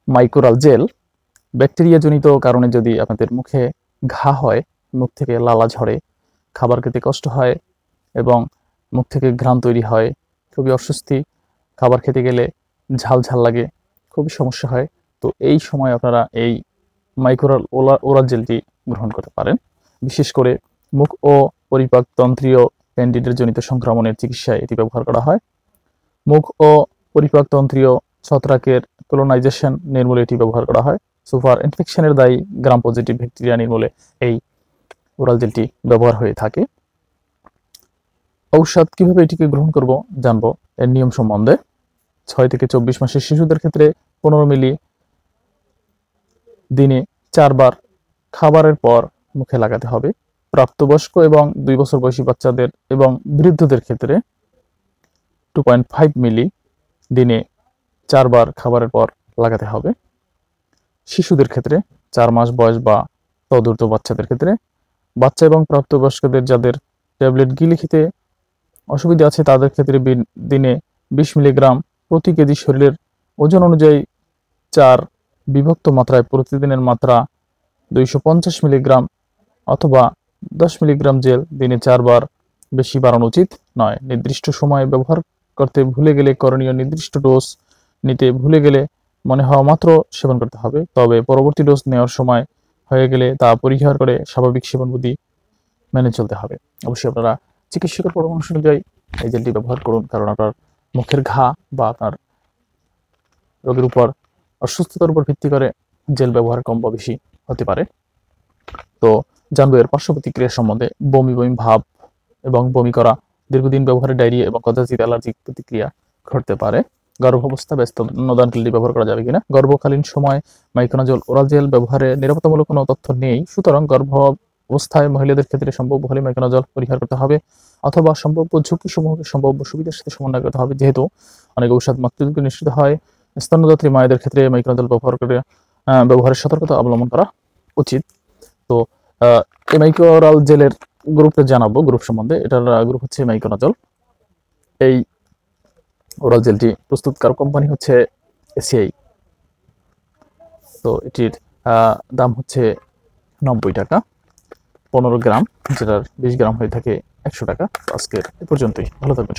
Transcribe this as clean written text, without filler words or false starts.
মাইক্রোরাল jail ব্যাকটেরিয়াজনিত কারণে যদি আপনাদের মুখে ঘা হয়, মুখ থেকে লালা ঝরে, খাবার খেতে কষ্ট হয় এবং মুখ থেকে ঘ্রাণ তৈরি হয়, খুবই অস্বস্তি, খাবার খেতে গেলে ঝাল ঝাল লাগে, খুবই সমস্যা হয়, তো এই সময় আপনারা এই মাইক্রোরাল ওরাল জেলটি গ্রহণ করতে পারেন। বিশেষ করে মুখ ও পরিপাকতন্ত্রীয় ক্যান্ডিডের জনিত সংক্রমণের চিকিৎসায় এটি ব্যবহার করা হয়। মুখ ও পরিপাকতন্ত্রীয় ছত্রাকের কলোনাইজেশন নির্মূলে এটি ব্যবহার করা হয়। সুপার ইনফেকশনের দায়ী গ্রাম পজিটিভ ব্যাকটেরিয়া নির্মূলে এই ওরাল জেলটি ব্যবহার হয়ে থাকে। ঔষধ কিভাবে এটিকে গ্রহণ করব জানবো এর নিয়ম সম্বন্ধে। 6 থেকে 24 মাসের শিশুদের ক্ষেত্রে 15 মিলি দিনে 4 বার খাবারের পর মুখে লাগাতে হবে। প্রাপ্তবয়স্ক এবং 2 বছর বয়সী বাচ্চাদের এবং বৃদ্ধদের ক্ষেত্রে 2.5 মিলি দিনে 4 বার খাবারের পর লাগাতে হবে। শিশুদের ক্ষেত্রে 4 মাস বয়স বা তদূর্ধ্ব বাচ্চাদের ক্ষেত্রে, বাচ্চা এবং প্রাপ্তবয়স্কদের যাদের ট্যাবলেট গিলে খেতে অসুবিধা আছে তাদের ক্ষেত্রে দিনে 20 মিলিগ্রাম প্রতি কেজি শরীরের ওজন অনুযায়ী 4 বিভক্ত মাত্রায় প্রতিদিনের মাত্রা 250 মিলিগ্রাম অথবা 10 মিলিগ্রাম জেল দিনে 4 বার, বেশি বাড়ানো উচিত নয়। নির্দিষ্ট সময়ে ব্যবহার করতে ভুলে গেলে করণীয়, নির্দিষ্ট ডোজ নিতে ভুলে গেলে মনে হওয়া মাত্র সেবন করতে হবে, তবে পরবর্তী ডোজ নেওয়ার সময় হয়ে গেলে তা পরিহার করে স্বাভাবিক সেবন বিধি মেনে চলতে হবে। অবশ্যই আপনারা চিকিৎসকের পরামর্শ অনুযায়ী এই জেলটি ব্যবহার করুন, কারণ আপনার মুখের ঘা বা আপনার রোগের উপর অসুস্থতার উপর ভিত্তি করে জেল ব্যবহার কম বা বেশি হতে পারে। তো জানবো এর পার্শ্ব প্রতিক্রিয়া সম্বন্ধে। বমি বমি ভাব এবং বমি করা, দীর্ঘদিন ব্যবহারে ডায়রিয়া এবং কদাচিৎ অ্যালার্জিক প্রতিক্রিয়া ঘটতে পারে। গর্ভাবস্থা ব্যস্ত স্তন্যদানকারী ব্যবহার করা যাবে কিনা। গর্ভকালীন সময় মাইক্রোনাজল ওরাল জেল ব্যবহারে নিরাপত্তামূলক কোনো তথ্য নেই, সুতরাং গর্ভাবস্থায় মহিলাদের ক্ষেত্রে সম্ভব হলে মাইক্রোনাজল পরিহার করতে হবে, অথবা সম্ভাব্য ঝুঁকিসমূহকে সম্ভাব্য সুবিধার সাথে সমন্বয় করতে হবে। যেহেতু অনেক ঔষধ মাতৃত্বকে নিশ্চিত হয়, স্তন্যদাত্রী মায়েদের ক্ষেত্রে মাইক্রোনাজল ব্যবহারের সতর্কতা অবলম্বন করা উচিত। তো এই মাইক্রোরাল জেলের গ্রুপে জানাবো, গ্রুপ সম্বন্ধে। এটার গ্রুপ হচ্ছে মাইক্রোনাজল। এই ওরাল জেলটি প্রস্তুতকারক কোম্পানি হচ্ছে এসিআই। তো এটির দাম হচ্ছে 90 টাকা 15 গ্রাম, যেটার 20 গ্রাম হয়ে থাকে 100 টাকা। আজকের এ পর্যন্তই, ভালো থাকবেন।